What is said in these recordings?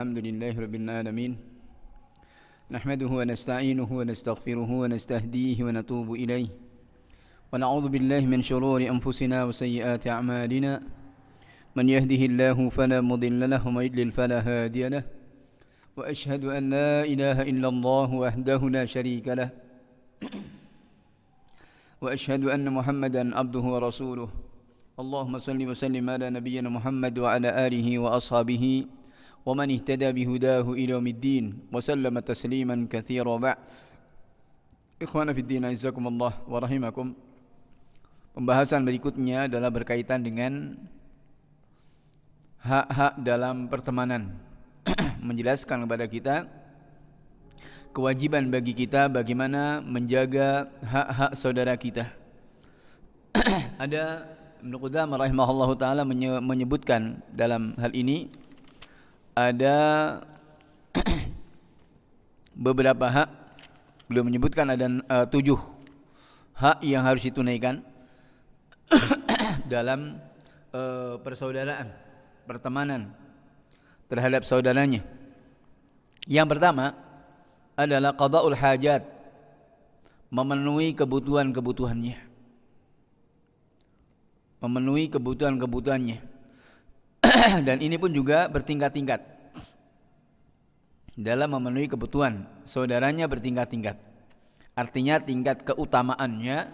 الحمد لله رب العالمين نحمده ونستعينه ونستغفره ونستهديه ونتوب إليه ونعوذ بالله من شرور أنفسنا وسيئات أعمالنا من يهده الله فلا مضل له ومن يضلل فلا هادي له وأشهد أن لا إله إلا الله وحده لا شريك له وأشهد أن محمدا عبده ورسوله اللهم صل وسلم على نبينا محمد وعلى آله وأصحابه ومن اهتدى بهداه إلى يوم الدين وسلم تسليما كثيرا بعد Ikhwana fi din, azakumullah wa rahimakum. Pembahasan berikutnya adalah berkaitan dengan hak-hak dalam pertemanan. Menjelaskan kepada kita kewajiban bagi kita bagaimana menjaga hak-hak saudara kita. Ada Ibnu Qudamah rahimahullahu taala menyebutkan dalam hal ini ada beberapa hak. Beliau menyebutkan ada 7 hak yang harus ditunaikan dalam persaudaraan, pertemanan terhadap saudaranya. Yang pertama adalah qada'ul hajat, memenuhi kebutuhan-kebutuhannya. Memenuhi kebutuhan-kebutuhannya. Dan ini pun juga bertingkat-tingkat. Dalam memenuhi kebutuhan saudaranya bertingkat-tingkat. Artinya tingkat keutamaannya,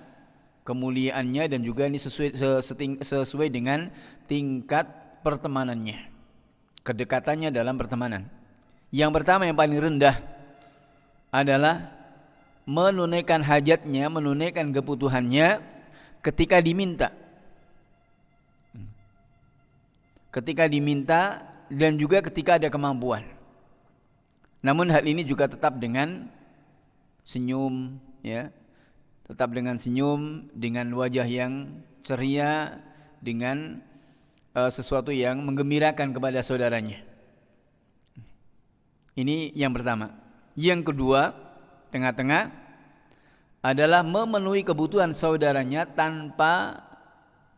kemuliaannya, dan juga ini sesuai dengan tingkat pertemanannya, kedekatannya dalam pertemanan. Yang pertama yang paling rendah adalah menunaikan hajatnya, menunaikan kebutuhannya ketika diminta. Ketika diminta dan juga ketika ada kemampuan. Namun hal ini juga tetap dengan senyum, ya. Tetap dengan senyum, dengan wajah yang ceria, dengan sesuatu yang menggembirakan kepada saudaranya. Ini yang pertama. Yang kedua, tengah-tengah adalah memenuhi kebutuhan saudaranya tanpa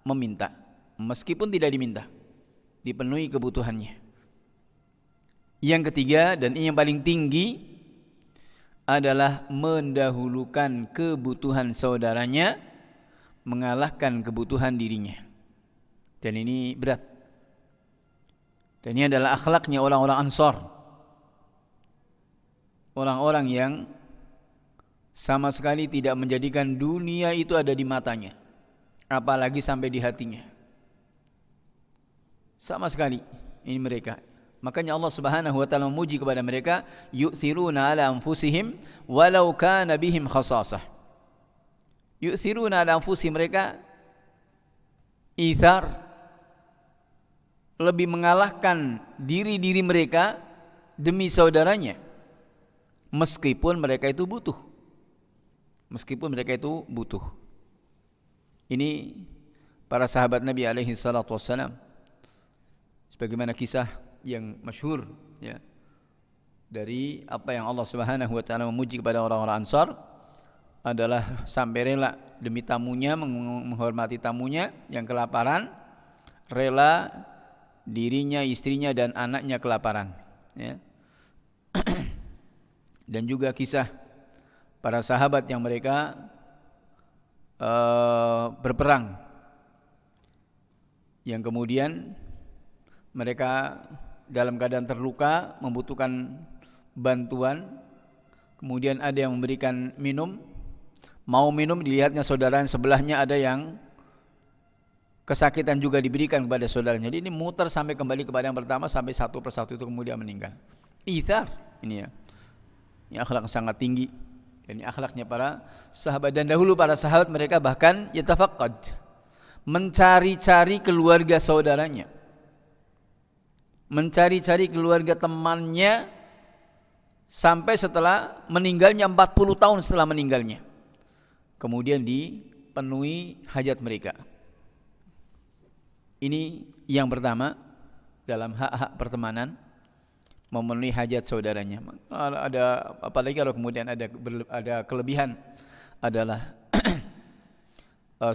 meminta, meskipun tidak diminta. Dipenuhi kebutuhannya. Yang ketiga, dan ini yang paling tinggi, adalah mendahulukan kebutuhan saudaranya mengalahkan kebutuhan dirinya. Dan ini berat. Dan ini adalah akhlaknya orang-orang Ansar. Orang-orang yang sama sekali tidak menjadikan dunia itu ada di matanya, apalagi sampai di hatinya. Sama sekali ini mereka. Makanya Allah Subhanahu wa taala memuji kepada mereka, yu'thiruna ala anfusihim walau kana bihim khasasah. Yu'thiruna ala anfusihim, mereka ithar, lebih mengalahkan diri-diri mereka demi saudaranya, meskipun mereka itu butuh. Meskipun mereka itu butuh. Ini para sahabat Nabi alaihi salatu wassalam. Sebagaimana kisah yang masyhur, ya, dari apa yang Allah Subhanahu wa taala memuji kepada orang-orang Ansar adalah sampai rela demi tamunya, menghormati tamunya yang kelaparan, rela dirinya, istrinya, dan anaknya kelaparan, ya. Dan juga kisah para sahabat yang mereka berperang, yang kemudian mereka dalam keadaan terluka, membutuhkan bantuan. Kemudian ada yang memberikan minum. Mau minum, dilihatnya saudara sebelahnya ada yang kesakitan juga, diberikan kepada saudaranya. Jadi ini muter sampai kembali kepada yang pertama, sampai satu persatu itu kemudian meninggal. Ithar ini, ya. Ini akhlak sangat tinggi. Dan ini akhlaknya para sahabat. Dan dahulu para sahabat mereka bahkan yatafaqqad, mencari-cari keluarga saudaranya, mencari-cari keluarga temannya sampai setelah meninggalnya, 40 tahun setelah meninggalnya. Kemudian dipenuhi hajat mereka. Ini yang pertama dalam hak-hak pertemanan, memenuhi hajat saudaranya. Ada apalagi kalau kemudian ada kelebihan, adalah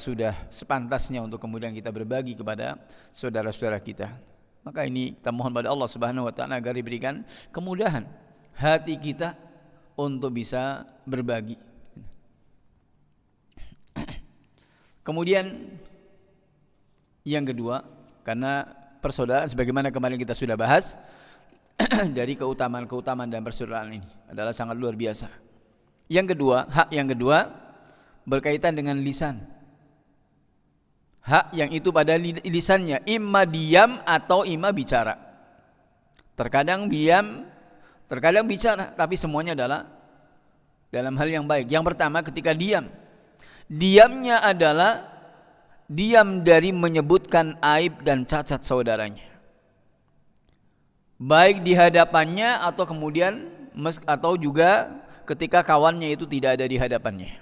sudah sepantasnya untuk kemudian kita berbagi kepada saudara-saudara kita. Maka ini kita mohon pada Allah Subhanahu wa taala agar diberikan kemudahan hati kita untuk bisa berbagi. Kemudian yang kedua, karena persaudaraan sebagaimana kemarin kita sudah bahas dari keutamaan-keutamaan dan persaudaraan ini adalah sangat luar biasa. Yang kedua, hak yang kedua berkaitan dengan lisan. Hak yang itu pada lisannya imma diam atau imma bicara. Terkadang diam, terkadang bicara, tapi semuanya adalah dalam hal yang baik. Yang pertama ketika diam, diamnya adalah diam dari menyebutkan aib dan cacat saudaranya, baik di hadapannya atau kemudian atau juga ketika kawannya itu tidak ada di hadapannya.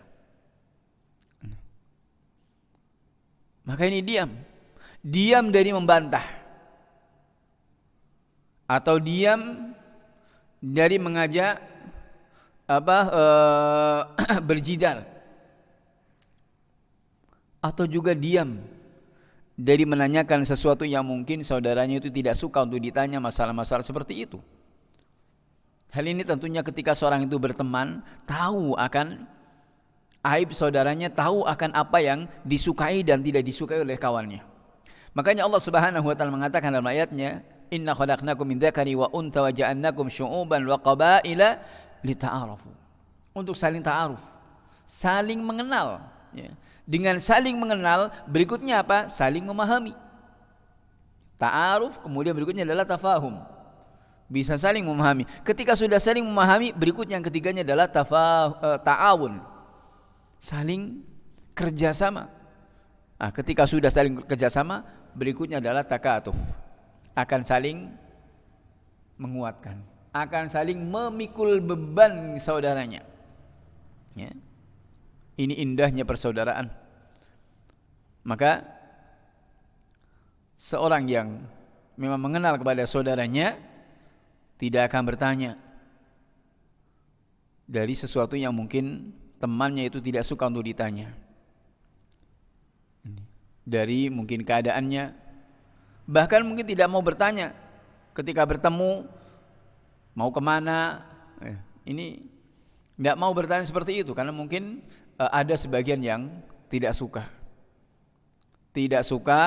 Maka ini diam dari membantah atau diam dari mengajak berjidal, atau juga diam dari menanyakan sesuatu yang mungkin saudaranya itu tidak suka untuk ditanya masalah-masalah seperti itu. Hal ini tentunya ketika seorang itu berteman, tahu akan aib saudaranya, tahu akan apa yang disukai dan tidak disukai oleh kawannya. Makanya Allah Subhanahu wa taala mengatakan dalam ayatnya, "Inna khalaqnakum min dzakari wa untha wa ja'alnakum syu'uban wa qabaila lita'arafu." Untuk saling ta'aruf, saling mengenal, ya. Dengan saling mengenal, berikutnya apa? Saling memahami. Ta'aruf, kemudian berikutnya adalah tafahum. Bisa saling memahami. Ketika sudah saling memahami, berikutnya yang ketiganya adalah ta'awun. Saling kerjasama. Nah, ketika sudah saling kerjasama, berikutnya adalah takatuf. Akan saling menguatkan, akan saling memikul beban saudaranya. Ya. Ini indahnya persaudaraan. Maka seorang yang memang mengenal kepada saudaranya tidak akan bertanya dari sesuatu yang mungkin temannya itu tidak suka untuk ditanya. Dari mungkin keadaannya, bahkan mungkin tidak mau bertanya ketika bertemu mau kemana. Ini tidak mau bertanya seperti itu karena mungkin ada sebagian yang tidak suka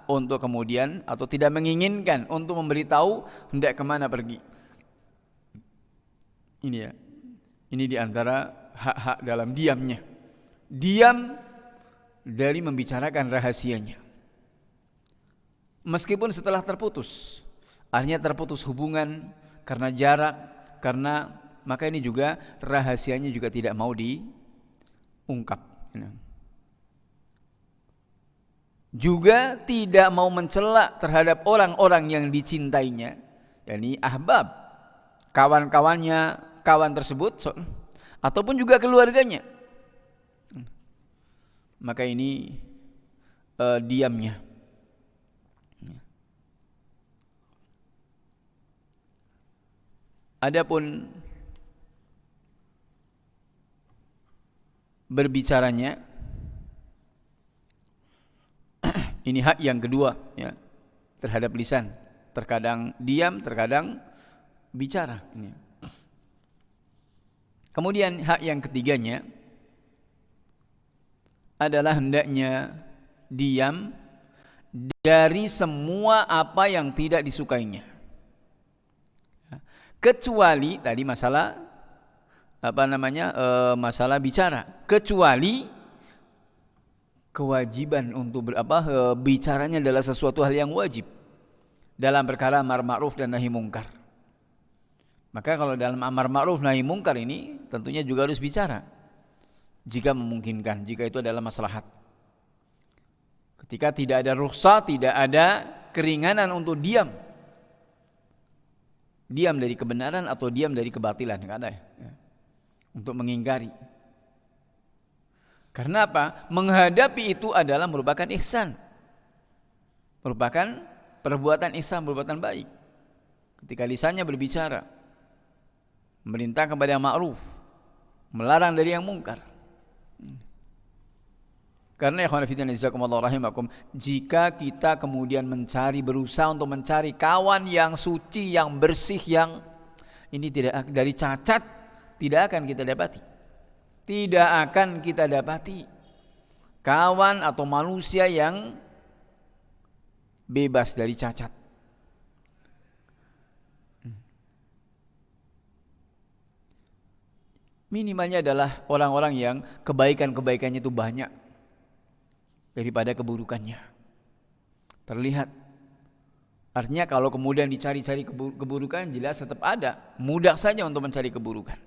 untuk kemudian atau tidak menginginkan untuk memberitahu hendak kemana pergi. Ini ya, ini diantara hak-hak dalam diamnya. Diam dari membicarakan rahasianya, meskipun setelah terputus, artinya terputus hubungan karena jarak, karena maka ini juga rahasianya juga tidak mau diungkap. Juga tidak mau mencela terhadap orang-orang yang dicintainya, yakni ahbab, kawan-kawannya, kawan tersebut ataupun juga keluarganya. Maka ini diamnya. Adapun berbicaranya, ini hak yang kedua, ya, terhadap lisan. Terkadang diam, terkadang bicara. Kemudian hak yang ketiganya adalah hendaknya diam dari semua apa yang tidak disukainya, kecuali tadi masalah masalah bicara, kecuali kewajiban untuk bicaranya adalah sesuatu hal yang wajib dalam perkara amar ma'ruf dan nahi mungkar. Maka kalau dalam amar ma'ruf nahi mungkar ini tentunya juga harus bicara jika memungkinkan, jika itu adalah maslahat. Ketika tidak ada rukhsah, tidak ada keringanan untuk diam dari kebenaran atau diam dari kebatilan, enggak ada ya. Untuk mengingkari. Karena apa? Menghadapi itu adalah merupakan ihsan, merupakan perbuatan ihsan, perbuatan baik. Ketika lisannya berbicara, memerintah kepada yang ma'ruf, melarang dari yang mungkar. Karena ya khonafidina jazakumullah rahimakum, jika kita kemudian berusaha untuk mencari kawan yang suci, yang bersih, yang ini tidak dari cacat, tidak akan kita dapati. Tidak akan kita dapati kawan atau manusia yang bebas dari cacat. Minimalnya adalah orang-orang yang kebaikan-kebaikannya itu banyak daripada keburukannya. Terlihat. Artinya kalau kemudian dicari-cari keburukan, jelas tetap ada. Mudah saja untuk mencari keburukan.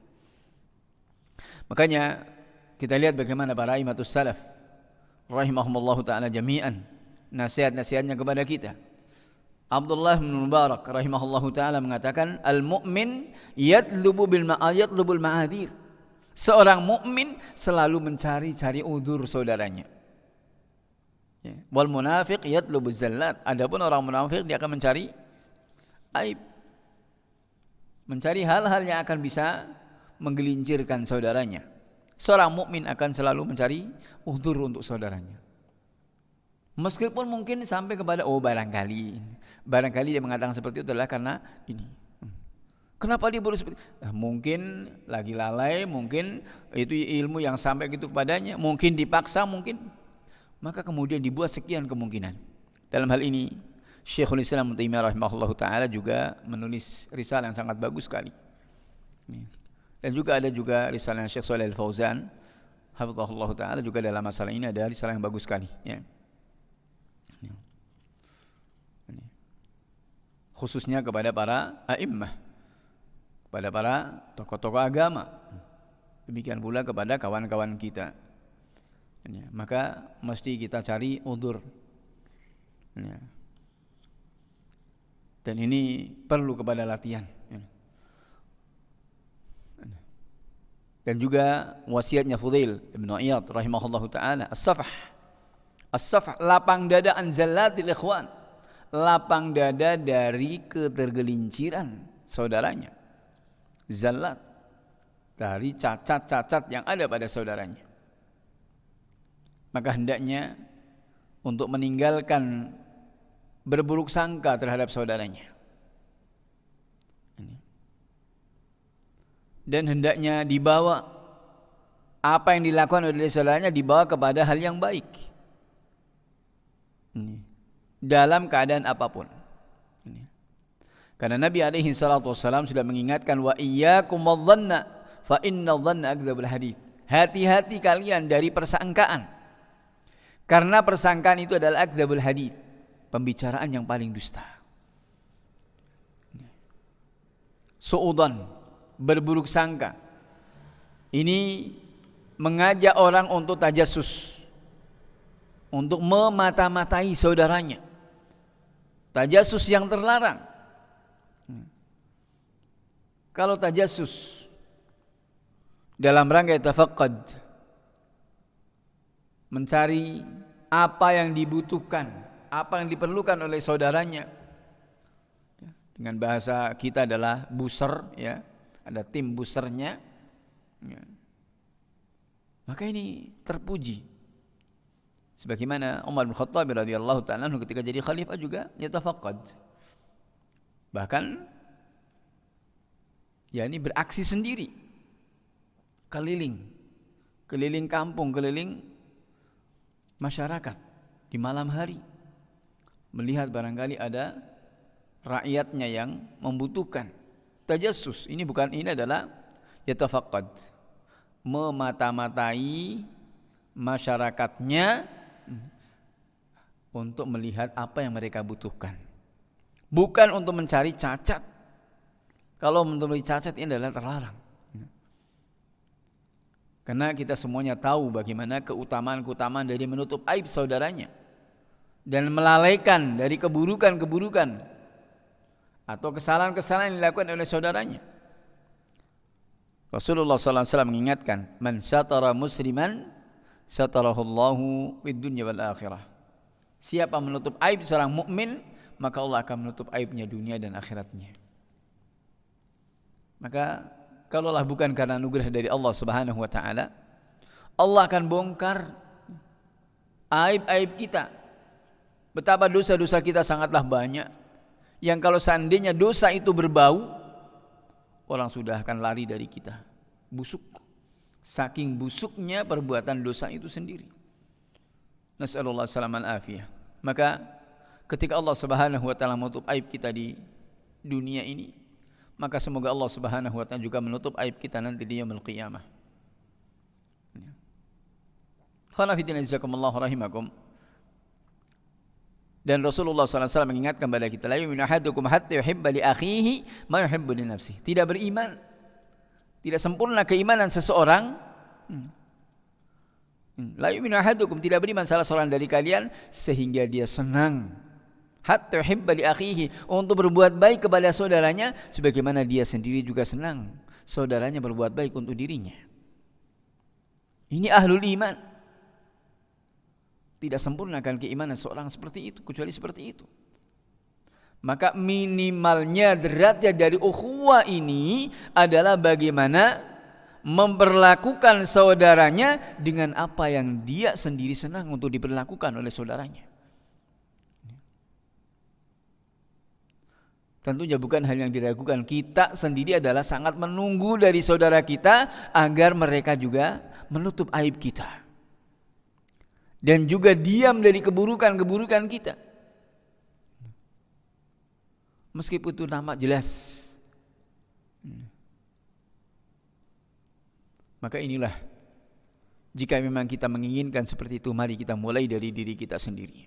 Makanya kita lihat bagaimana para imamatus salaf rahimahumullahu ta'ala jami'an, nasihat-nasihatnya kepada kita. Abdullah bin Mubarak rahimahullahu ta'ala mengatakan, al-mu'min yatlubul ma'adir. Seorang mukmin selalu mencari-cari udzur saudaranya. Wal munafiq yatlubuz zallat. Adapun orang munafik dia akan mencari aib. Mencari hal-hal yang akan bisa menggelincirkan saudaranya. Seorang mukmin akan selalu mencari udzur untuk saudaranya. Meskipun mungkin sampai kepada barangkali dia mengatakan seperti itu adalah karena ini. Kenapa dia baru seperti itu? Mungkin lagi lalai, mungkin itu ilmu yang sampai gitu kepadanya, mungkin dipaksa, mungkin. Maka kemudian dibuat sekian kemungkinan. Dalam hal ini Syekhul Islam Ibnu Taimiyah rahimahullahu taala juga menulis risalah yang sangat bagus sekali. Dan juga ada risalah Syekh Shalih Al-Fauzan hafizahullah taala juga dalam masalah ini ada risalah yang bagus sekali, ya. Khususnya kepada para a'immah, kepada para tokoh-tokoh agama. Demikian pula kepada kawan-kawan kita. Maka mesti kita cari udzur. Dan ini perlu kepada latihan. Dan juga wasiatnya Fudail Ibn Iyad rahimahullahu ta'ala, as-safah, lapang dada an zallatil ikhwan, lapang dada dari ketergelinciran saudaranya. Zallat, dari cacat-cacat yang ada pada saudaranya. Maka hendaknya untuk meninggalkan berburuk sangka terhadap saudaranya. Dan hendaknya dibawa apa yang dilakukan oleh saudaranya dibawa kepada hal yang baik. Dalam keadaan apapun. Karena Nabi alaihi salatu wassalam sudah mengingatkan, wa iyyakum wadh-dhanna fa inna dhanna akdzabul hadits. Hati-hati kalian dari persangkaan. Karena persangkaan itu adalah akdzabul hadits, pembicaraan yang paling dusta. Suudzon, berburuk sangka. Ini mengajak orang untuk tajassus, untuk memata-matai saudaranya. Tajassus yang terlarang. Kalau tajassus dalam rangka tafaqqud, mencari apa yang dibutuhkan, apa yang diperlukan oleh saudaranya, dengan bahasa kita adalah buser, ya, ada tim busernya, ya. Maka ini terpuji. Sebagaimana Umar bin Khattab radhiyallahu ta'ala ketika jadi khalifah juga yatafaqqad. Bahkan ya ini beraksi sendiri, keliling kampung, keliling masyarakat di malam hari, melihat barangkali ada rakyatnya yang membutuhkan. Tajassus ini adalah yatafaqqad, memata-matai masyarakatnya untuk melihat apa yang mereka butuhkan, bukan untuk mencari cacat. Kalau mencari cacat ini adalah terlarang. Karena kita semuanya tahu bagaimana keutamaan-keutamaan dari menutup aib saudaranya dan melalaikan dari keburukan-keburukan atau kesalahan-kesalahan yang dilakukan oleh saudaranya. Rasulullah SAW mengingatkan, man satara musliman satarahullahu fid dunya wal akhirah. Siapa menutup aib seorang mukmin, maka Allah akan menutup aibnya dunia dan akhiratnya. Maka kalaulah bukan karena anugerah dari Allah Subhanahu wa taala, Allah akan bongkar aib-aib kita. Betapa dosa-dosa kita sangatlah banyak, yang kalau seandainya dosa itu berbau, orang sudah akan lari dari kita. Busuk. Saking busuknya perbuatan dosa itu sendiri. Nas'alullah salaman afiyah. Maka ketika Allah Subhanahu wa taala menutup aib kita di dunia ini, maka semoga Allah Subhanahu wa taala juga menutup aib kita nanti di yaumul qiyamah. Khana fitina jazakumullah rahimakum. Dan Rasulullah SAW mengingatkan kepada kita, la yu'minu ahadukum hatta yuhibba li akhihi ma yuhibbu li nafsihi. Tidak beriman, tidak sempurna keimanan seseorang. La yu'minu ahadukum, tidak beriman salah seorang dari kalian sehingga dia senang hatta yuhibba li akhihi, untuk berbuat baik kepada saudaranya sebagaimana dia sendiri juga senang saudaranya berbuat baik untuk dirinya. Ini ahlul iman. Tidak sempurnakan keimanan seorang seperti itu, kecuali seperti itu. Maka minimalnya derajat dari ukhuwah ini adalah bagaimana memperlakukan saudaranya dengan apa yang dia sendiri senang untuk diperlakukan oleh saudaranya. Tentunya bukan hal yang diragukan. Kita sendiri adalah sangat menunggu dari saudara kita agar mereka juga menutup aib kita. Dan juga diam dari keburukan-keburukan kita. Meskipun itu nampak jelas. Maka inilah, jika memang kita menginginkan seperti itu, mari kita mulai dari diri kita sendiri.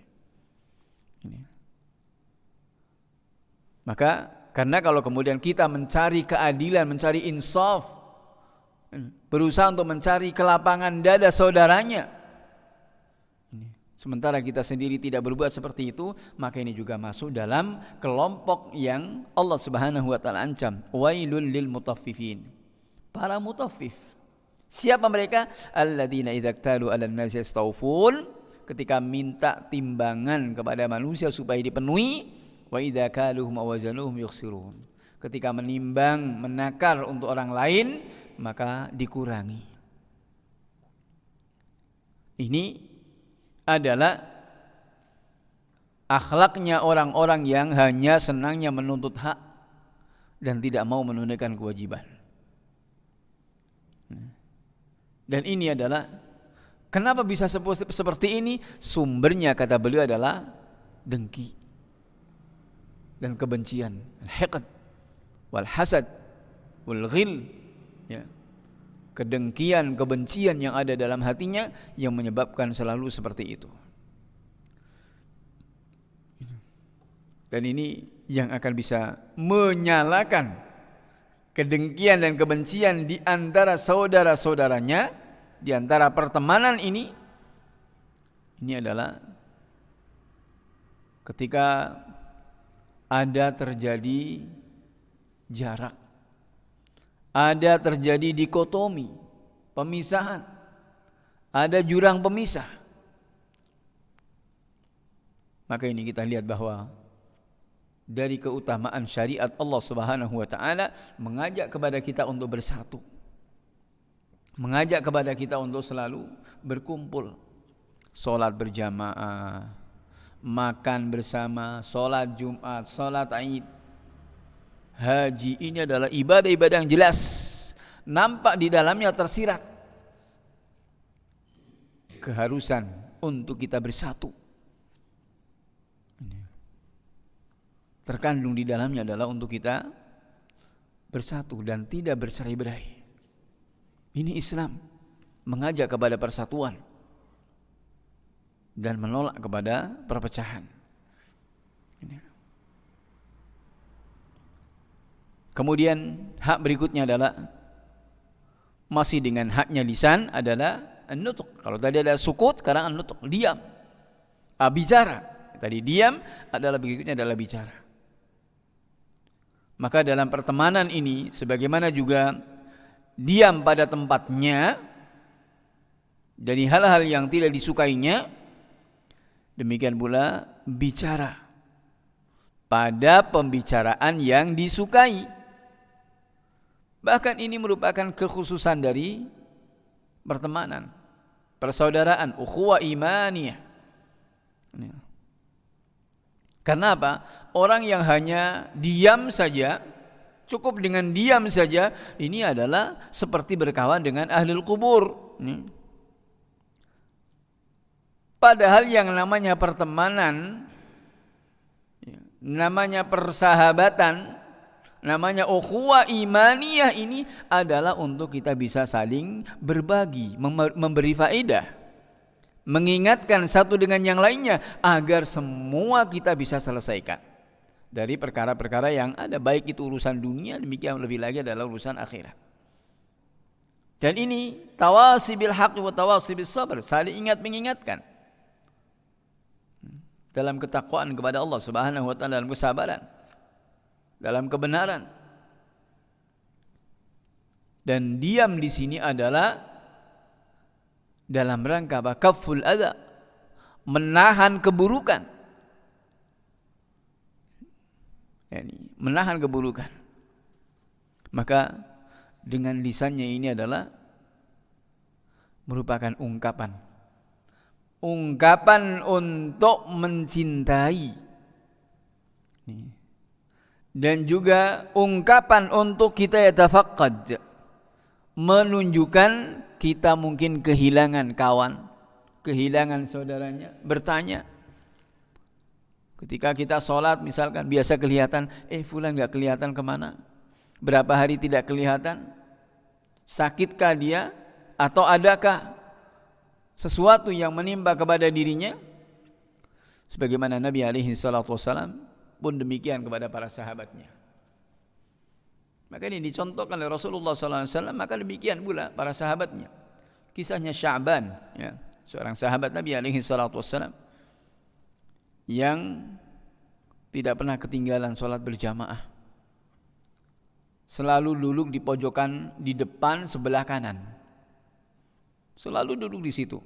Maka karena kalau kemudian kita mencari keadilan, mencari insaf, berusaha untuk mencari kelapangan dada saudaranya, sementara kita sendiri tidak berbuat seperti itu, maka ini juga masuk dalam kelompok yang Allah Subhanahu wa taala ancam, wailul lil mutaffifin. Para mutaffif. Siapa mereka? Alladzina idza iktalu 'alan nasi yastawfun, ketika minta timbangan kepada manusia supaya dipenuhi, wa idza kaluhum aw wazanuhum yukhsirun. Ketika menimbang, menakar untuk orang lain, maka dikurangi. Ini adalah akhlaknya orang-orang yang hanya senangnya menuntut hak dan tidak mau menunaikan kewajiban. Dan ini adalah, kenapa bisa seperti ini? Sumbernya kata beliau adalah dengki dan kebencian, al-hiqd wal hasad wal ghil, ya. Kedengkian, kebencian yang ada dalam hatinya yang menyebabkan selalu seperti itu. Dan ini yang akan bisa menyalakan kedengkian dan kebencian di antara saudara-saudaranya, di antara pertemanan ini adalah ketika ada terjadi jarak, ada terjadi dikotomi, pemisahan, ada jurang pemisah. Maka ini kita lihat bahwa dari keutamaan syariat Allah Subhanahu wa taala mengajak kepada kita untuk bersatu. Mengajak kepada kita untuk selalu berkumpul. Salat berjamaah, makan bersama, salat Jumat, salat Id, haji, ini adalah ibadah-ibadah yang jelas, nampak di dalamnya tersirat keharusan untuk kita bersatu. Terkandung di dalamnya adalah untuk kita bersatu dan tidak bercerai-berai. Ini Islam, mengajak kepada persatuan dan menolak kepada perpecahan. Kemudian hak berikutnya adalah masih dengan haknya lisan adalah an-nutq. Kalau tadi ada sukut, sekarang an-nutq, diam. Bicara. Tadi diam, adalah berikutnya adalah bicara. Maka dalam pertemanan ini sebagaimana juga diam pada tempatnya dari hal-hal yang tidak disukainya, demikian pula bicara pada pembicaraan yang disukai. Bahkan ini merupakan kekhususan dari pertemanan, persaudaraan, ukhuwah imaniyah. Ya. Karena apa? Orang yang hanya diam saja, cukup dengan diam saja, ini adalah seperti berkawan dengan ahlul kubur. Padahal yang namanya pertemanan, namanya persahabatan, namanya ukhuwah imaniyah ini adalah untuk kita bisa saling berbagi, memberi faedah, mengingatkan satu dengan yang lainnya agar semua kita bisa selesaikan dari perkara-perkara yang ada, baik itu urusan dunia, demikian lebih lagi adalah urusan akhirat. Dan ini tawasi bil haqq wa tawasi bis sabr, saling ingat mengingatkan dalam ketakwaan kepada Allah Subhanahu wa taala, dalam kesabaran, dalam kebenaran. Dan diam di sini adalah dalam rangka kaful adza, menahan keburukan. Menahan keburukan. Maka dengan lisannya ini adalah merupakan ungkapan untuk mencintai, dan juga ungkapan untuk kita yatafaqqad, menunjukkan kita mungkin kehilangan kawan, kehilangan saudaranya, bertanya. Ketika kita sholat misalkan, biasa kelihatan, fulan gak kelihatan kemana? Berapa hari tidak kelihatan? Sakitkah dia? Atau adakah sesuatu yang menimpa kepada dirinya? Sebagaimana Nabi SAW pun demikian kepada para sahabatnya. Maka ini dicontohkan oleh Rasulullah SAW, maka demikian pula para sahabatnya. Kisahnya Sya'ban, ya, seorang sahabat Nabi SAW yang tidak pernah ketinggalan sholat berjamaah, selalu duduk di pojokan di depan sebelah kanan, selalu duduk di situ,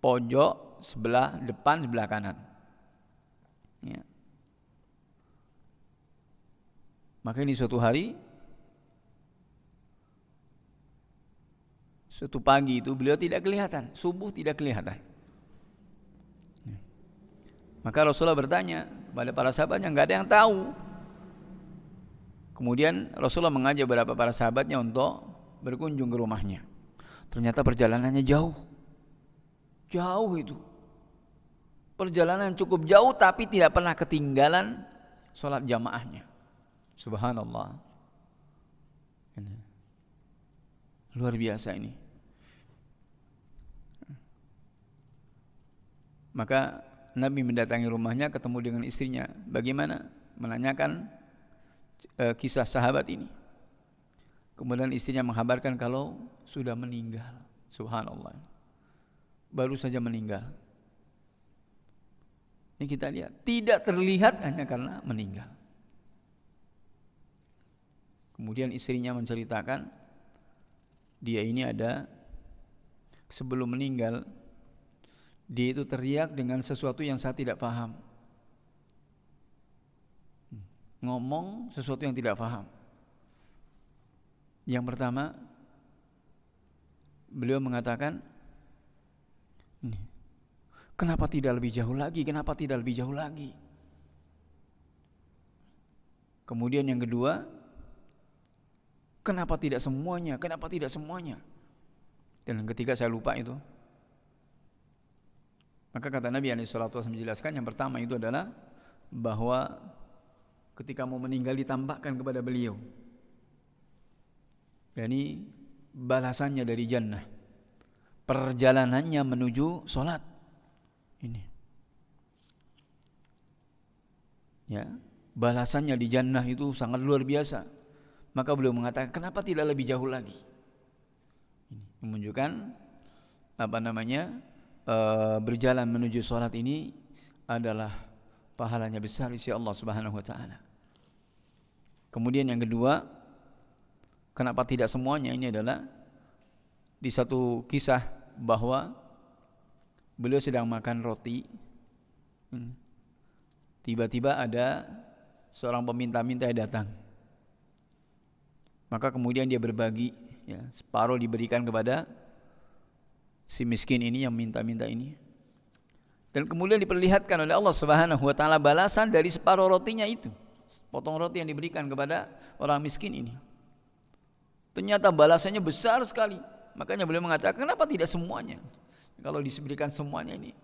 pojok sebelah depan sebelah kanan, ya. Maka ini suatu hari, suatu pagi itu beliau tidak kelihatan, subuh tidak kelihatan. Maka Rasulullah bertanya kepada para sahabatnya, enggak ada yang tahu. Kemudian Rasulullah mengajak beberapa para sahabatnya untuk berkunjung ke rumahnya. Ternyata perjalanannya jauh. Jauh itu. Perjalanan cukup jauh tapi tidak pernah ketinggalan sholat jamaahnya. Subhanallah. Luar biasa ini. Maka Nabi mendatangi rumahnya, ketemu dengan istrinya. Bagaimana? Menanyakan kisah sahabat ini. Kemudian istrinya menghabarkan kalau sudah meninggal. Subhanallah. Baru saja meninggal. Ini kita lihat, tidak terlihat hanya karena meninggal. Kemudian istrinya menceritakan, dia ini ada sebelum meninggal, dia itu teriak dengan sesuatu yang saya tidak paham. Ngomong sesuatu yang tidak paham. Yang pertama, beliau mengatakan, kenapa tidak lebih jauh lagi? Kenapa tidak lebih jauh lagi? Kemudian yang kedua, kenapa tidak semuanya? Kenapa tidak semuanya? Dan yang ketiga saya lupa itu. Maka kata Nabi SAW menjelaskan, yang pertama itu adalah bahwa ketika mau meninggal ditampakkan kepada beliau, yakni balasannya dari jannah, perjalanannya menuju sholat ini, ya, balasannya di jannah itu sangat luar biasa. Maka beliau mengatakan, kenapa tidak lebih jauh lagi? Ini menunjukkan berjalan menuju sholat ini adalah pahalanya besar di sisi Allah Subhanahu wa taala. Kemudian yang kedua, kenapa tidak semuanya? Ini adalah di satu kisah bahwa beliau sedang makan roti, tiba-tiba ada seorang peminta-minta yang datang. Maka kemudian dia berbagi, ya, separuh diberikan kepada si miskin ini yang minta-minta ini. Dan kemudian diperlihatkan oleh Allah Subhanahu wa taala balasan dari separuh rotinya itu. Potong roti yang diberikan kepada orang miskin ini. Ternyata balasannya besar sekali. Makanya beliau mengatakan, kenapa tidak semuanya? Kalau diberikan semuanya ini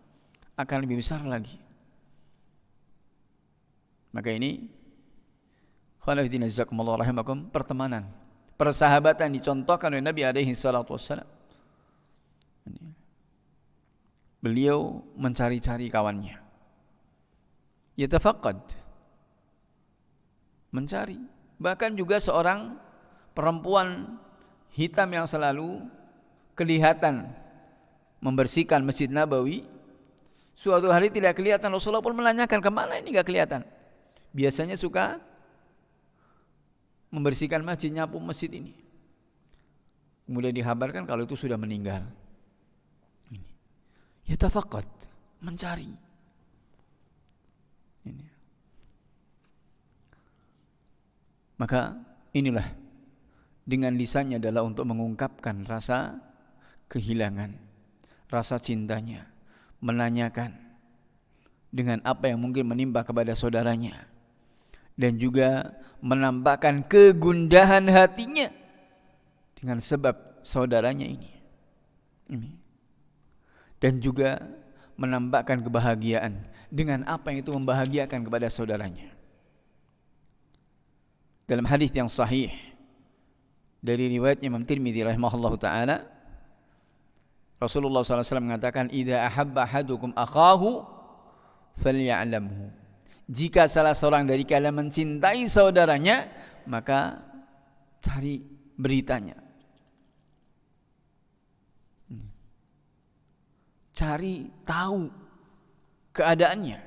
akan lebih besar lagi. Maka ini pertemanan, persahabatan dicontohkan oleh Nabi alaihi salatu wassalam. Beliau mencari-cari kawannya. Yatafaqqad, mencari. Bahkan juga seorang perempuan hitam yang selalu kelihatan membersihkan Masjid Nabawi, suatu hari tidak kelihatan. Rasulullah pun menanyakan, kemana ini gak kelihatan? Biasanya suka membersihkan masjid, nyapu masjid ini. Kemudian dikabarkan kalau itu sudah meninggal. Yatafaqqad, mencari. Ini. Maka inilah, dengan lisannya adalah untuk mengungkapkan rasa kehilangan, rasa cintanya, menanyakan dengan apa yang mungkin menimpa kepada saudaranya, dan juga menampakkan kegundahan hatinya dengan sebab saudaranya ini. Dan juga menampakkan kebahagiaan dengan apa yang itu membahagiakan kepada saudaranya. Dalam hadis yang sahih dari riwayat Imam Tirmidzi rahimahullahu taala, Rasulullah SAW mengatakan, idza ahabba ahadukum akhahu falya'lamhu. Jika salah seorang dari kalian mencintai saudaranya, maka cari beritanya. Cari tahu keadaannya.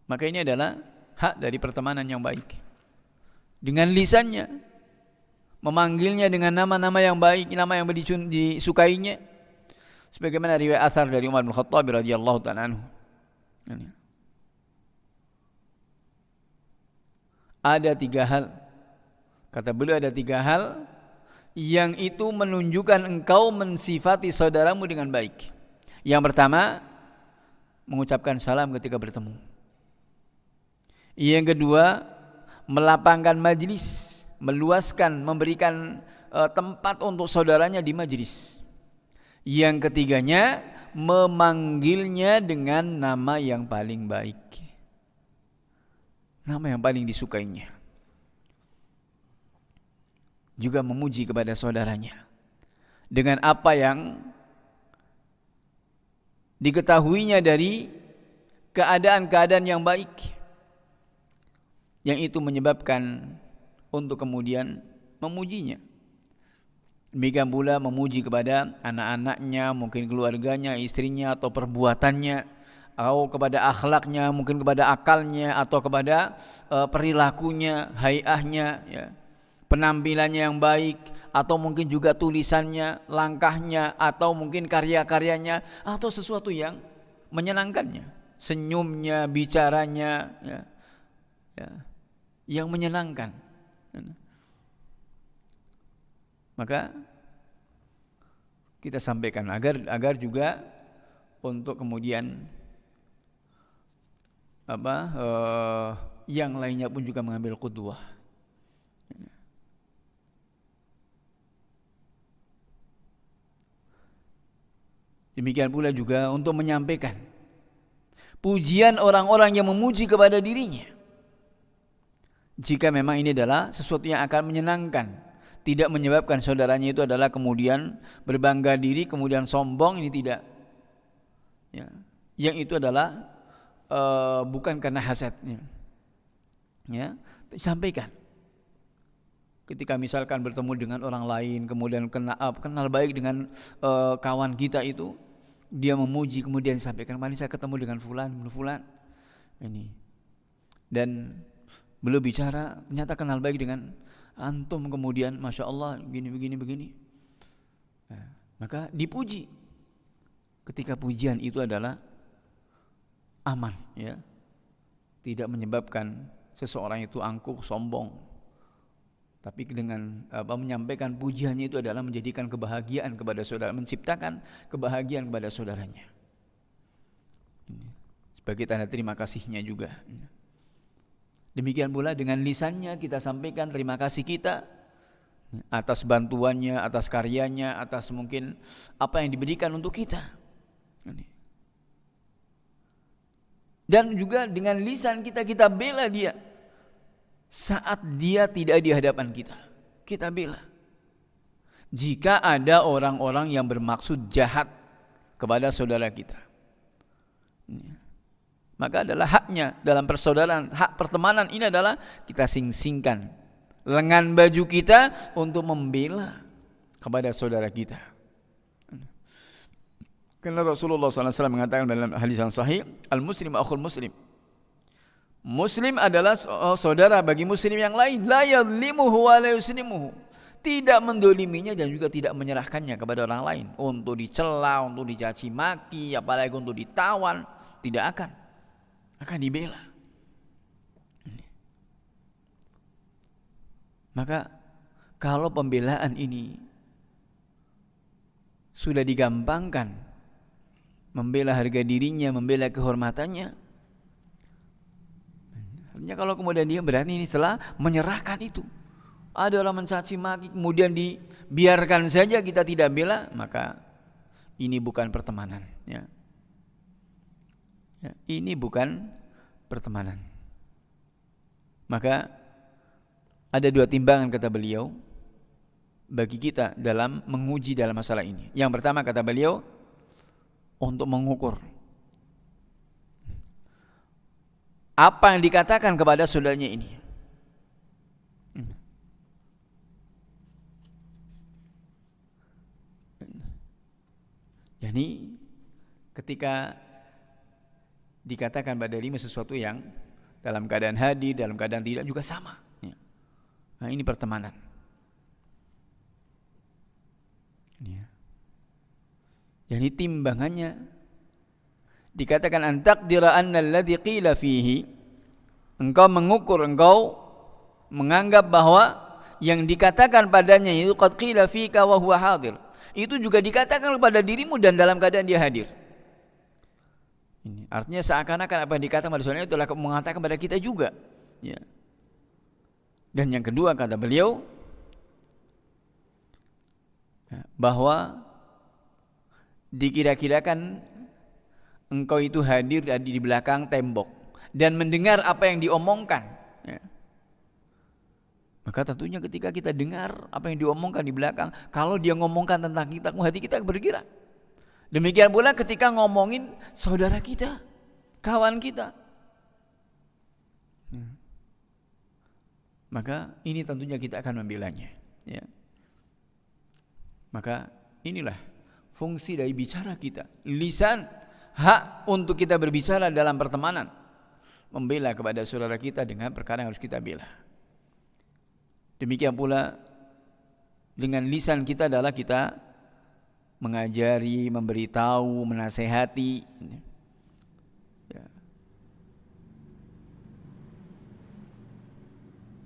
Maka ini adalah hak dari pertemanan yang baik. Dengan lisannya, memanggilnya dengan nama-nama yang baik, nama yang disukainya. Sebagaimana riwayat athar dari Umar bin Khattab radhiyallahu ta'ala anhu. Ada 3 hal, kata beliau, ada 3 hal yang itu menunjukkan engkau mensifati saudaramu dengan baik. Yang pertama, mengucapkan salam ketika bertemu. Yang kedua, melapangkan majlis, meluaskan, memberikan tempat untuk saudaranya di majlis. Yang ketiganya, memanggilnya dengan nama yang paling baik, nama yang paling disukainya. Juga memuji kepada saudaranya dengan apa yang diketahuinya dari keadaan-keadaan yang baik, yang itu menyebabkan untuk kemudian memujinya. Demikian pula memuji kepada anak-anaknya, mungkin keluarganya, istrinya, atau perbuatannya, atau kepada akhlaknya, mungkin kepada akalnya, atau kepada perilakunya, hayahnya, ya, penampilannya yang baik, atau mungkin juga tulisannya, langkahnya, atau mungkin karya-karyanya, atau sesuatu yang menyenangkannya, senyumnya, bicaranya, ya, ya, yang menyenangkan. Maka kita sampaikan agar juga untuk kemudian yang lainnya pun juga mengambil qudwah. Demikian pula juga untuk menyampaikan pujian orang-orang yang memuji kepada dirinya. Jika memang ini adalah sesuatu yang akan menyenangkan, tidak menyebabkan saudaranya itu adalah kemudian berbangga diri, kemudian sombong, ini tidak. Ya. Yang itu adalah bukan karena hasadnya. Ya, sampaikan. Ketika misalkan bertemu dengan orang lain, kemudian kenal baik dengan kawan kita itu, dia memuji, kemudian disampaikan, mari saya ketemu dengan fulan. Ini. Dan beliau bicara, ternyata kenal baik dengan antum, kemudian masya Allah begini. Nah, maka dipuji. Ketika pujian itu adalah aman, ya, tidak menyebabkan seseorang itu angkuh, sombong, Tapi dengan menyampaikan pujiannya itu adalah menjadikan kebahagiaan kepada saudara, menciptakan kebahagiaan kepada saudaranya. Sebagai tanda terima kasihnya juga. Demikian pula dengan lisannya kita sampaikan terima kasih kita atas bantuannya, atas karyanya, atas mungkin apa yang diberikan untuk kita. Dan juga dengan lisan kita bela dia saat dia tidak di hadapan kita. Kita bela. Jika ada orang-orang yang bermaksud jahat kepada saudara kita, maka adalah haknya dalam persaudaraan, hak pertemanan ini adalah kita sing-singkan lengan baju kita untuk membela kepada saudara kita. Karena Rasulullah SAW mengatakan dalam hadis yang sahih, al-muslim akhul muslim. Muslim adalah saudara bagi muslim yang lain. La yadlimuhu wa la yuslimuhu. Tidak mendoliminya dan juga tidak menyerahkannya kepada orang lain untuk dicela, untuk dicaci maki, apalagi untuk ditawan. Tidak akan dibela. Maka kalau pembelaan ini sudah digampangkan, membela harga dirinya, membela kehormatannya, artinya kalau kemudian dia berani ini setelah menyerahkan itu, ada orang mencaci maki kemudian dibiarkan saja kita tidak bela, maka ini bukan pertemanan, ya. Ini bukan pertemanan. Maka ada dua timbangan kata beliau bagi kita dalam menguji dalam masalah ini. Yang pertama kata beliau untuk mengukur apa yang dikatakan kepada saudaranya ini. Jadi ketika dikatakan pada dirimu sesuatu yang dalam keadaan hadir, dalam keadaan tidak juga sama. Nah, ini pertemanan. Jadi timbangannya dikatakan antaqdira anna alladhi qila fihi, engkau mengukur, engkau menganggap bahwa yang dikatakan padanya itu qad qila fika wa huwa hadir, itu juga dikatakan kepada dirimu dan dalam keadaan dia hadir. Ini artinya seakan-akan apa yang dikatakan pada saudaranya itulah mengatakan kepada kita juga, ya. Dan yang kedua kata beliau bahwa dikira-kirakan engkau itu hadir di belakang tembok dan mendengar apa yang diomongkan, ya. Maka tentunya ketika kita dengar apa yang diomongkan di belakang, kalau dia ngomongkan tentang kita, hati kita bergerak. Demikian pula ketika ngomongin saudara kita, kawan kita, maka ini tentunya kita akan membelanya, ya. Maka inilah fungsi dari bicara kita. Lisan, hak untuk kita berbicara dalam pertemanan, membela kepada saudara kita dengan perkara yang harus kita bela. Demikian pula dengan lisan kita adalah kita mengajari, memberitahu, menasehati, ya.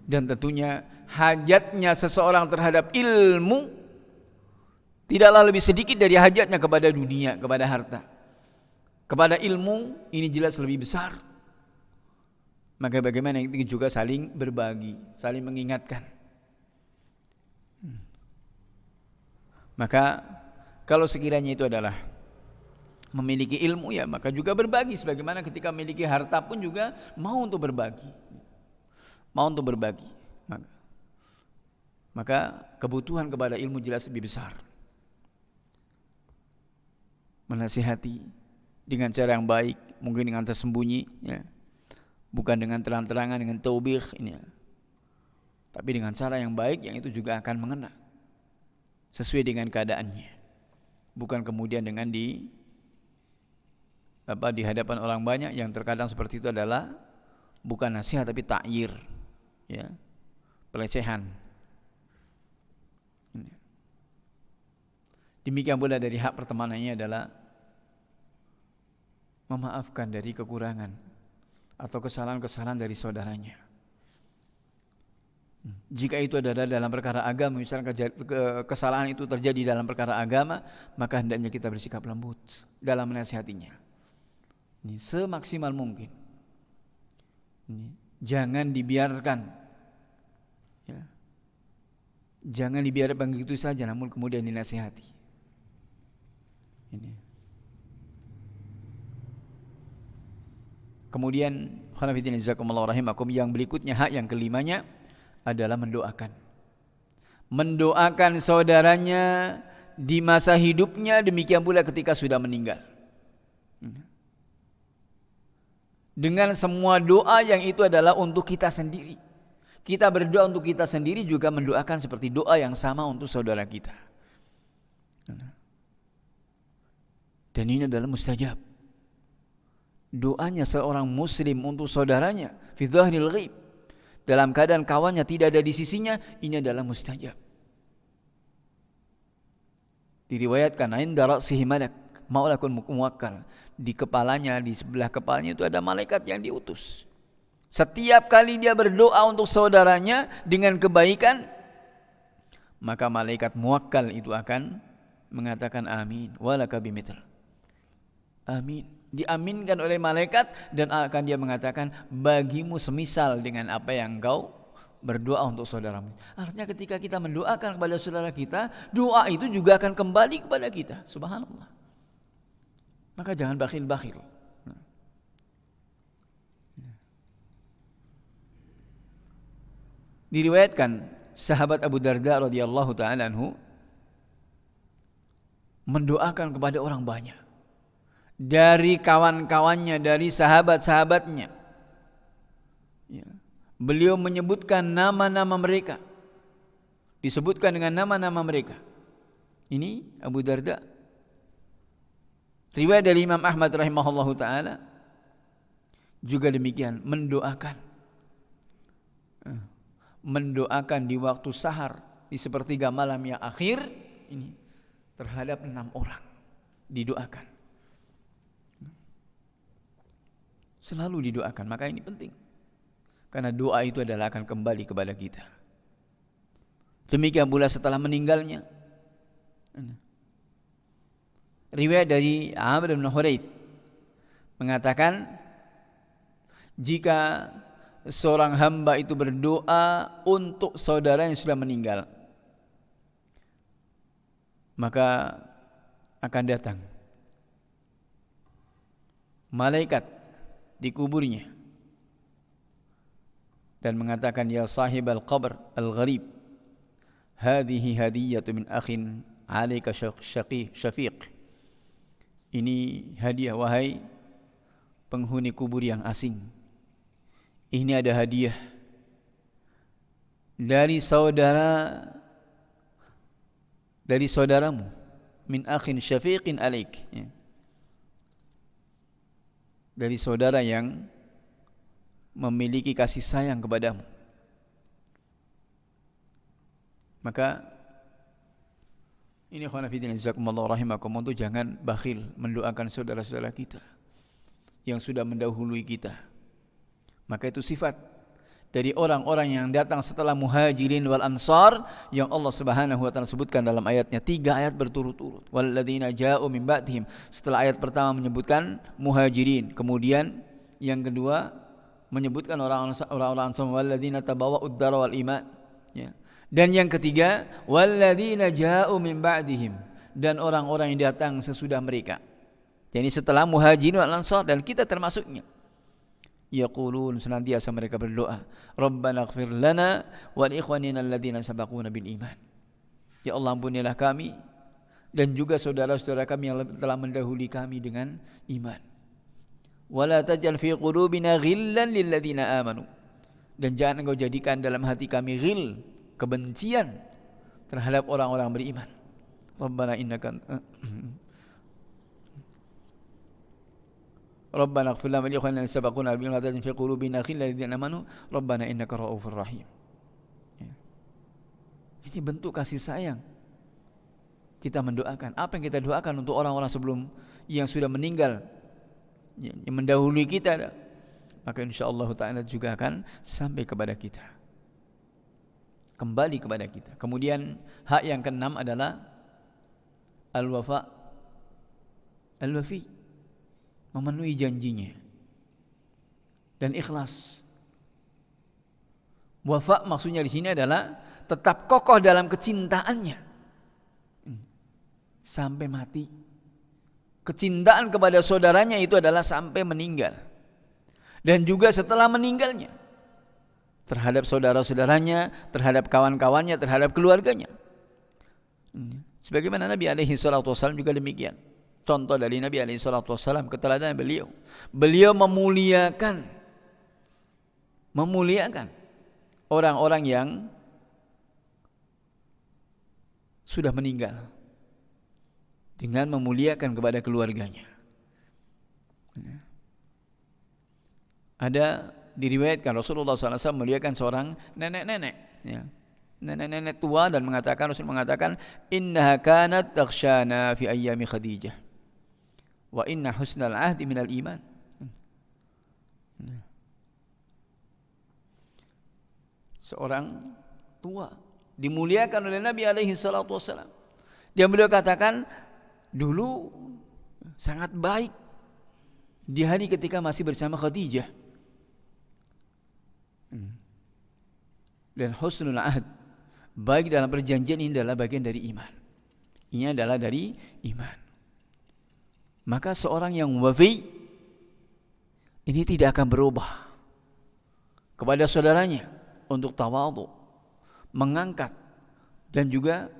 Dan tentunya hajatnya seseorang terhadap ilmu tidaklah lebih sedikit dari hajatnya kepada dunia, kepada harta. Kepada ilmu ini jelas lebih besar. Maka bagaimana itu juga saling berbagi, saling mengingatkan. Maka kalau sekiranya itu adalah memiliki ilmu, ya maka juga berbagi. Sebagaimana ketika memiliki harta pun juga mau untuk berbagi, mau untuk berbagi. Maka kebutuhan kepada ilmu jelas lebih besar. Menasihati dengan cara yang baik, mungkin dengan tersembunyi, ya. Bukan dengan terang-terangan, dengan taubih, ini, ya. Tapi dengan cara yang baik yang itu juga akan mengena sesuai dengan keadaannya. Bukan kemudian dengan di hadapan orang banyak, yang terkadang seperti itu adalah bukan nasihat tapi ta'yir, ya, pelecehan. Demikian pula dari hak pertemanannya adalah memaafkan dari kekurangan atau kesalahan-kesalahan dari saudaranya. Jika itu adalah dalam perkara agama, misalnya kesalahan itu terjadi dalam perkara agama, maka hendaknya kita bersikap lembut dalam menasihatinya. Ini semaksimal mungkin. Ini, jangan dibiarkan, ya. Jangan dibiarkan begitu saja, namun kemudian dinasihati. Ini. Kemudian khonafidin jazakumullah rahimakum, yang berikutnya, hak yang kelimanya adalah mendoakan. Mendoakan saudaranya di masa hidupnya, demikian pula ketika sudah meninggal. Dengan semua doa yang itu adalah untuk kita sendiri. Kita berdoa untuk kita sendiri, juga mendoakan seperti doa yang sama untuk saudara kita. Dan ini adalah mustajab. Doanya seorang muslim untuk saudaranya fi dhahril ghaib, dalam keadaan kawannya tidak ada di sisinya, ini adalah mustajab. Diriwayatkan inda ra'sihi malak maulakun muwakkal, di kepalanya, di sebelah kepalanya itu ada malaikat yang diutus. Setiap kali dia berdoa untuk saudaranya dengan kebaikan, maka malaikat muwakkal itu akan mengatakan amin walaka bimithal. Amin, diaminkan oleh malaikat, dan akan dia mengatakan bagimu semisal dengan apa yang engkau berdoa untuk saudaramu. Artinya ketika kita mendoakan kepada saudara kita, doa itu juga akan kembali kepada kita. Subhanallah. Maka jangan bakhil-bakhil. Diriwayatkan sahabat Abu Darda radhiyallahu taala anhu mendoakan kepada orang banyak, dari kawan-kawannya, dari sahabat-sahabatnya. Ya. Beliau menyebutkan nama-nama mereka, disebutkan dengan nama-nama mereka. Ini Abu Darda. Riwayat dari Imam Ahmad rahimahullahu taala juga demikian, mendoakan di waktu sahar, di sepertiga malam yang akhir ini, terhadap 6 orang didoakan. Selalu didoakan, maka ini penting, karena doa itu adalah akan kembali kepada kita. Demikian pula setelah meninggalnya. Riwayat dari Amr bin Huraith mengatakan, jika seorang hamba itu berdoa untuk saudara yang sudah meninggal, maka akan datang malaikat di kuburnya dan mengatakan, ya sahib al-qabr al-gharib, hadhihi hadiyatu min akhin alayka syafiq. Ini hadiah, wahai penghuni kubur yang asing. Ini ada hadiah dari saudaramu, min akhin syafiqin alaik, ya. Dari saudara yang memiliki kasih sayang kepadamu. Maka ini khonafidin jazakumullah rahimakum, untuk jangan bakhil mendoakan saudara-saudara kita yang sudah mendahului kita. Maka itu sifat dari orang-orang yang datang setelah muhajirin wal ansar, yang Allah subhanahu wa ta'ala sebutkan dalam ayatnya, 3 ayat berturut-turut. Walladzina ja'u min ba'dihim, setelah ayat pertama menyebutkan muhajirin, kemudian yang kedua menyebutkan orang-orang ansar, walladzina tabawwa'ud dara wal iman, ya. Dan yang ketiga, walladzina ja'u min ba'dihim, dan orang-orang yang datang sesudah mereka. Jadi setelah muhajirin wal ansar, dan kita termasuknya. Yaqulun, senantiasa mereka berdoa, Rabbana ighfir lana wa li ikhwanina alladzina sabaquna bil iman. Ya Allah, ampunilah kami dan juga saudara-saudara kami yang telah mendahului kami dengan iman. Wala tajal fi qulubina ghillan lil ladzina amanu, dan jangan engkau jadikan dalam hati kami ghil, kebencian terhadap orang-orang beriman. Rabbana innaka Rabbana ighfir lana wa li ikhwanina sabaquna bil iman, la tajal fi qulubina ghillan lil ladzina amanu Rabbana innaka ra'ufur rahim. Ya. Ini bentuk kasih sayang. Kita mendoakan apa yang kita doakan untuk orang-orang sebelum yang sudah meninggal, yang mendahului kita, maka insyaallah ta'ala juga akan sampai kepada kita. kembali kepada kita. Kemudian hak yang keenam adalah al-wafa, al-wafi, memenuhi janjinya dan ikhlas. Wafa maksudnya di sini adalah tetap kokoh dalam kecintaannya sampai mati. Kecintaan kepada saudaranya itu adalah sampai meninggal. Dan juga setelah meninggalnya, terhadap saudara-saudaranya, terhadap kawan-kawannya, terhadap keluarganya. Sebagaimana Nabi SAW juga demikian. Contoh dari Nabi SAW, keteladanan beliau. Beliau memuliakan orang-orang yang sudah meninggal dengan memuliakan kepada keluarganya. Ada diriwayatkan Rasulullah SAW memuliakan seorang nenek-nenek, ya. Nenek-nenek tua, dan Rasul mengatakan, innaha kanat takhshana fi ayyami Khadijah wa inna husnal ahdi minal iman. Seorang tua dimuliakan oleh Nabi SAW. Dia beliau katakan, dulu sangat baik di hari ketika masih bersama Khadijah. Dan husnul ahd, baik dalam perjanjian, ini adalah bagian dari iman. Ini adalah dari iman. Maka seorang yang wafi ini tidak akan berubah kepada saudaranya untuk tawadhu, mengangkat, dan juga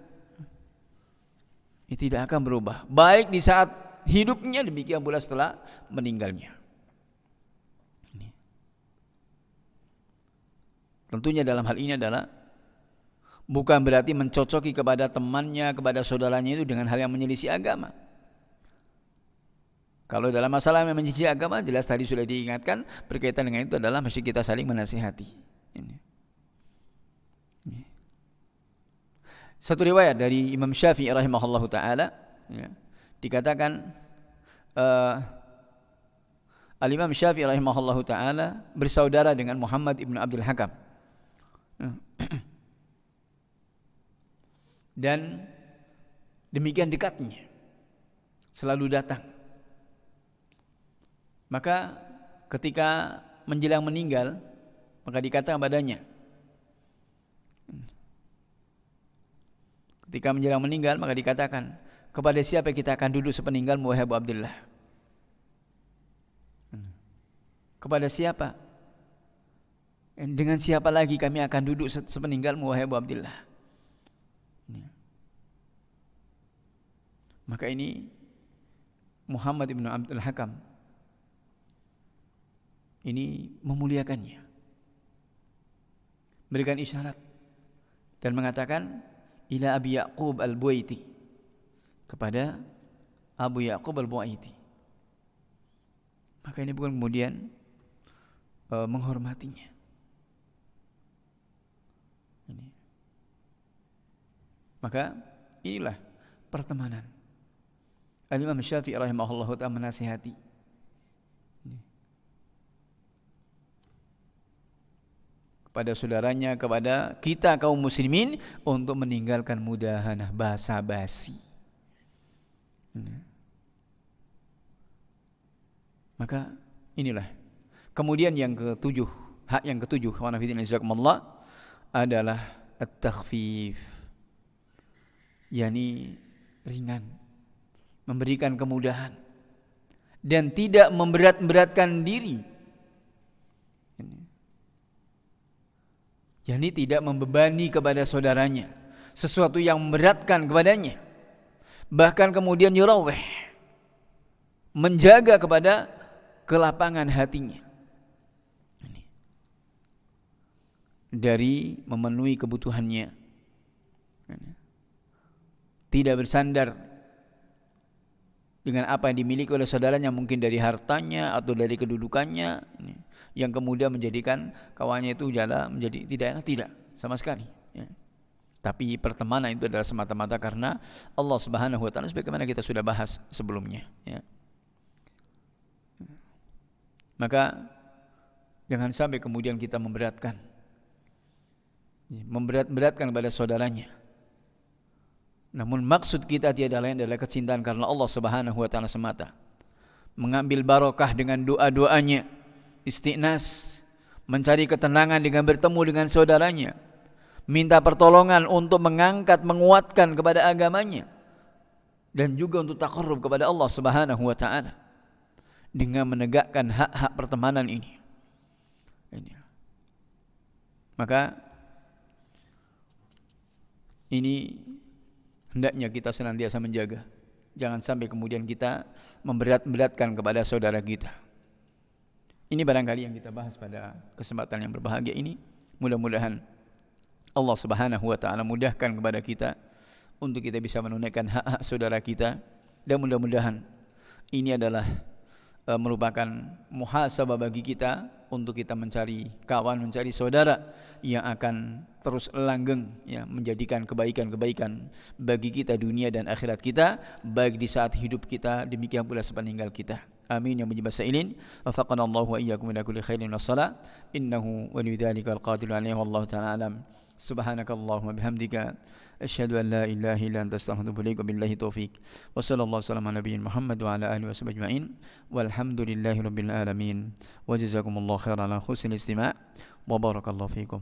ini tidak akan berubah baik di saat hidupnya, demikian pula setelah meninggalnya. Tentunya dalam hal ini adalah bukan berarti mencocoki kepada temannya, kepada saudaranya itu dengan hal yang menyelisih agama. Kalau dalam masalah yang menyelisih agama, jelas tadi sudah diingatkan, berkaitan dengan itu adalah mesti kita saling menasihati. Ini. Satu riwayat dari Imam Syafi'i rahimahullahu ta'ala, ya, dikatakan Al-Imam Syafi'i rahimahullahu ta'ala bersaudara dengan Muhammad ibn Abdul Hakam. Dan demikian dekatnya, selalu datang. Maka ketika menjelang meninggal, maka dikatakan padanya, ketika menjelang meninggal, maka dikatakan, kepada siapa kita akan duduk sepeninggalmu wahai Abu Abdullah? Kepada siapa? Dengan siapa lagi kami akan duduk sepeninggalmu wahai Abu Abdullah? Maka ini Muhammad ibn Abdul Hakam ini memuliakannya, berikan isyarat dan mengatakan ila Abi Ya'qub al-Buaiti, kepada Abu Ya'qub al-Buaiti. Maka ini bukan kemudian menghormatinya. Ini. Maka inilah pertemanan. Al-Imam Syafi'i rahimahullahu ta'ala menasihati kepada saudaranya, kepada kita kaum muslimin, untuk meninggalkan mudahanah, basa-basi. Maka inilah. Kemudian yang ketujuh, hak yang ketujuh, wa nafidina jazakumullah, adalah at-takhfif, yakni ringan, memberikan kemudahan dan tidak memberat-beratkan diri, yakni tidak membebani kepada saudaranya sesuatu yang memberatkan kepadanya, bahkan kemudian yurawih, menjaga kepada kelapangan hatinya dari memenuhi kebutuhannya, tidak bersandar dengan apa yang dimiliki oleh saudaranya, mungkin dari hartanya atau dari kedudukannya, yang kemudian menjadikan kawannya itu menjadi tidak enak, tidak sama sekali, ya. Tapi pertemanan itu adalah semata-mata karena Allah Subhanahu wa ta'ala, sebagaimana kita sudah bahas sebelumnya, ya. Maka jangan sampai kemudian kita memberatkan, memberat-beratkan kepada saudaranya. Namun maksud kita tiada lain adalah kecintaan karena Allah Subhanahu wa taala semata. Mengambil barokah dengan doa-doanya, istighnas, mencari ketenangan dengan bertemu dengan saudaranya, minta pertolongan untuk mengangkat, menguatkan kepada agamanya, dan juga untuk taqarrub kepada Allah Subhanahu wa taala dengan menegakkan hak-hak pertemanan ini. Maka ini hendaknya kita senantiasa menjaga. Jangan sampai kemudian kita memberat-beratkan kepada saudara kita. Ini barangkali yang kita bahas pada kesempatan yang berbahagia ini. Mudah-mudahan Allah Subhanahu wa taala mudahkan kepada kita untuk kita bisa menunaikan hak-hak saudara kita, dan mudah-mudahan ini adalah merupakan muhasabah bagi kita untuk kita mencari kawan, mencari saudara yang akan terus langgeng ya, menjadikan kebaikan-kebaikan bagi kita dunia dan akhirat kita, baik di saat hidup kita, demikian pula sepeninggal kita. Amin ya mujibas sa'ilin. Wafaqana Allah wa iyyakum ila kulli khairin wassalam. Innahu waliyudzalika alqadiru alaihi wallahu ta'ala alam. Subhanakallahumma bihamdika asyhadu an la ilaha illa anta astaghfiruka wa atubu ilaik. Wabillahi taufik. Wa sallallahu alaihi ala nabiyyin Muhammad wa ala alihi washabbihi ajmain. Walhamdulillahi rabbil alamin. Wa jazakumullahu khairan ala husnil istima'. Wa barakallahu fiikum.